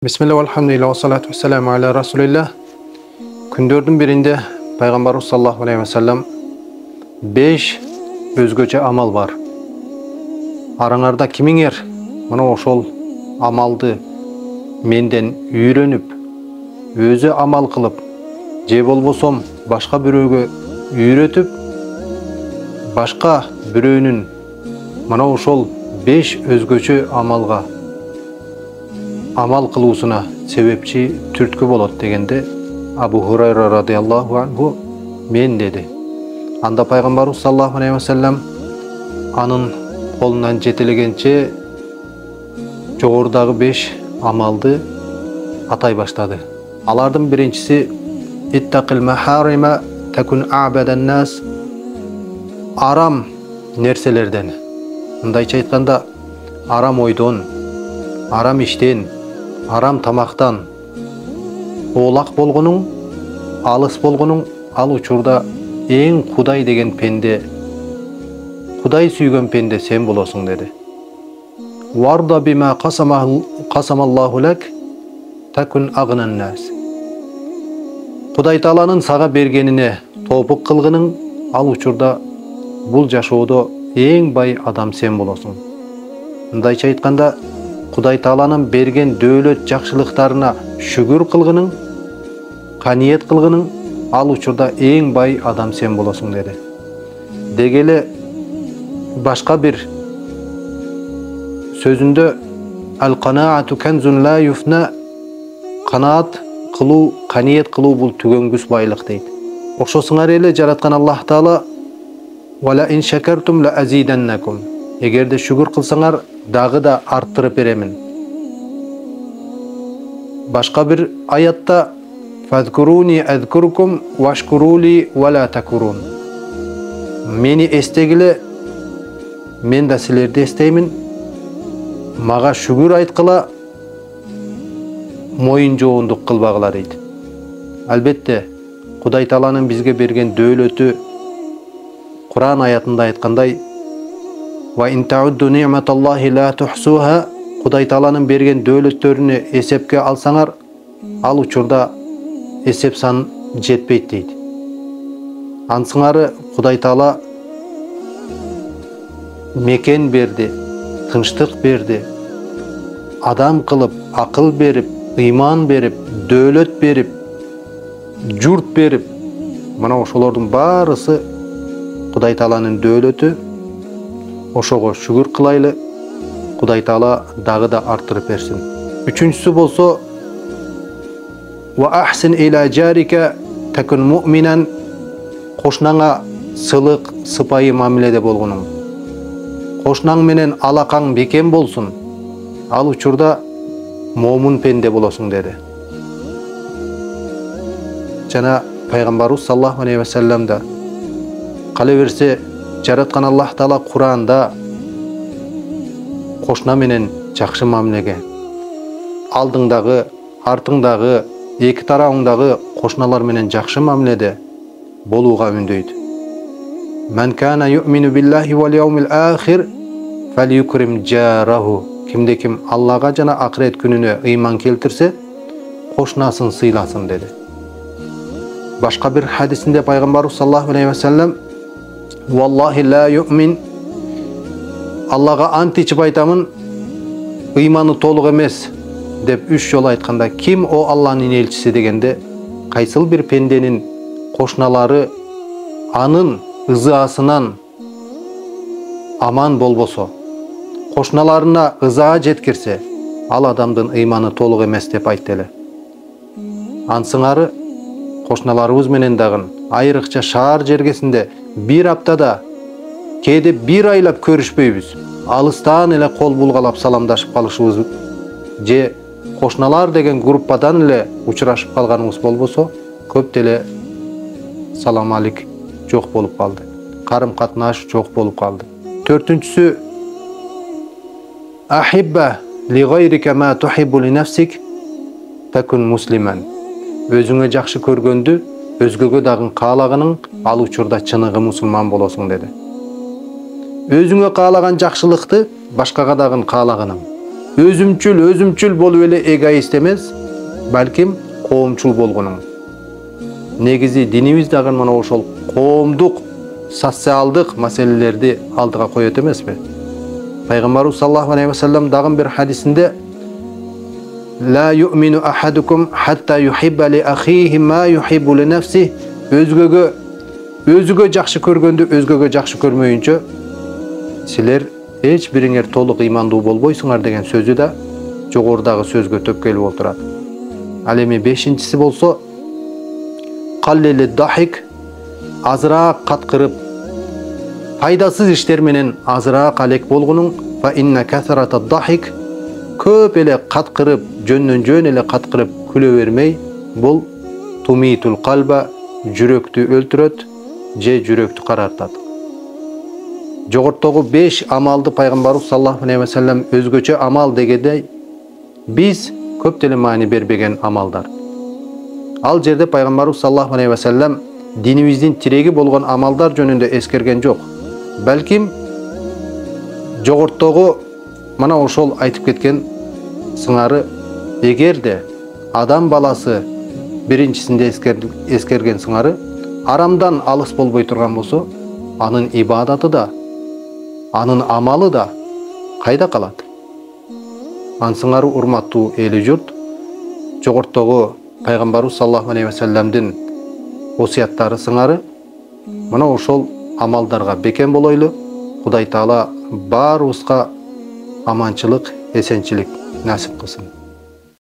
Bismillah, alhamdulillah, wa salatu wa salamu ala Rasulillah. Күндөрдүн биринде Пайгамбарыбыз саллаллаху алейхи ва саллям 5 өзгөчө амал бар. Араңарда кимиңер мына ошол амалды менден үйрөнүп, өзү амал кылып, же болбосом башка бирөөгө үйрөтүп, башка бирөөнүн мына ошол 5 өзгөчө амалга амал кылуусуна себепчи түрткү болот дегенде Абу Хурайра радыйаллаху анху мен деди. Анда Пайгамбарыбыз саллаллаху алейхи ва саллям анын колунан жетелегенче жогорудагы 5 амалды атай баштады. Алардын биринчиси иттақил махарима такун абадан нас, арам нерселерден. Мындайча айтканда арам ойдон, арам иштен, арам тамактан оолак болгонуң, алыс болгонуң, ал учурда эң Кудай деген пенде, Кудай сүйгөн пенде сен болосуң деди. Варда бима касамаллаху лак такун агнан нас. Кудай Тааланын сага бергенине тоопук кылгының, ал учурда бул жашоодо эң бай адам сен болосуң. Мындайча айтканда Кудай Тааланын берген дөөлөт жакшылыктарына шүгүр кылгының, каниет кылгының, ал учурда эң бай адам сен болосуң деди. Дегеле башка бир сөзүндө ал-канаату канзун ла юфна, канаат кылуу, каниет кылуу бул түгөнгүс байлык дейт. Ошосуңар эле жараткан Аллах Таала вала ин шакартум ла азиданнакум. Эгерде шүгүр кылсаңар, дагы да арттырып беремин. Башка бир аятта фазкуруни азкуркум вашкурули вала такурун. Мени эстегиле, мен да силерди эстеймин. Мага шүгүр айткыла, моюн жоондук кылбагыла дейт. Албетте, Кудай Тааланын бизге берген дөөлөтү Кур'ан аятында айткандай ва ин таудду ни'маталлахи ла тухсуха, Кудай Тааланын берген дөөлөттөрүнү эсепке алсаңар, ал учурда эсеп сан жетпейт дейт. Ансыңары Кудай Таала мекен берди, тынчтык берди, адам кылып, акыл берип, ыйман берип, дөөлөт берип, журт берип, мына ошолордун баарысы Кудай Тааланын дөөлөтү. Ошого шүгүр кылайлы, Кудай Таала дагы да арттырып берсин. Үчүнчүсү болсо ва ахсин иля жарика такун муъминан, кошнаңа сылык, сыпайы мамиледе болгонуң. Кошнаң менен алакаң бекем болсун, ал учурда момун пенде болосуң деди. Жана Пайгамбарыбыз саллаллаху алейхи ва саллям да кала берсе жараткан Аллах Таала Кур'анда кошна менен жакшы мамилеге, алдыңдагы, артыңдагы, эки тарабыңдагы кошналар менен жакшы мамиледе болууга үндөйт. Ман кана ю'мину биллахи вал яумил ахир фалюкрим жараху. Кимде ким Аллага жана акырет күнүнө ыйман келтирсе, кошнасын сыйласын деди. Башка бир хадисинде Пайгамбарыбыз саллаллаху алейхи ва саллям Валлахи ла ю'мин, Аллага ант ичип айтамын, ыйманы толук эмес деп 3 жолу айтканда, ким о Алланын элчиси дегенде, кайсыл бир пенденин кошналары анын ызаасынан аман болбосо, кошналарына ызаа жеткирсе, ал адамдын ыйманы толук эмес деп айтты эле. Ансыңары кошналарыбыз менен дагы айрыкча шаар жергесинде bir аптада кээде 1 айлап көрүшпөйбүз. Алыстан эле кол булгалап саламдашып калышыбыз же кошналар деген группадан эле учурашып калганыбыз болбосо, көп деле салам алейк жок болуп калды. Карым катнаш жок болуп калды. Төртүнчүсү ахибба ли гайрика ма тухиббу ли нафсик такун муслиман. Өзүңө жакшы көргөндү өзгөгө дагы каалаганың, ал учурда чыныгы мусулман болосуң деди. Өзүңө каалаган жакшылыкты башкага дагы каалаганың, özümчүл болуп эле эгоист эмес, балким коомчул болгонуңуз. Негизи динибиз дагы мына ошол коомдук, социалдык маселелерди алдыга коет эмеспи? Пайгамбарыбыз саллаллаху алейхи ва саллям дагы бир хадисинде لا يؤمن أحدكم حتى يحب لأخيه ما يحب لنفسه. Өзгөгө жакшы көргөндү өзгөгө жакшы көрмөйүнчө силер эч бириңер толук ыймандуу болбойсуңар деген сөзү да жогорудагы сөзгө төп келип отурат. Ал эми 5-инчиси болсо каллили дахик, азыраак каткырып, пайдасыз иштер менен азыраак алек болгонуң, фа инна касарата дахик, көп эле каткырып, жөн эле каткырып күлө бермей, бул тумитул калба, жүрөктү өлтүрөт же жүрөктү карартат. Жогорудагы 5 амалды пайгамбарыбыз саллаллаху алейхи ва саллям өзгөчө амал дегенде биз көп деле маани бербеген амалдар. Ал жерде пайгамбарыбыз саллаллаху алейхи ва саллям динибиздин тиреги болгон амалдар жөнүндө эскерген жок. Балким жогорудагы мана ошол айтып кеткен сыңары, эгерде адам баласы биринчисинде эскерген сыңары арамдан алыс болбой турган болсо, анын ибадаты да, анын амалы да кайда калат? Ансыңары урматтуу эли журт, жогорудагы пайгамбарыбыз саллаллаху алейхи ва саллямдын осуяттары сыңары мына ошол амалдарга бекен болойлу. Кудай Таала баарыбызга аманчылык, эсенчилик насип кылсын.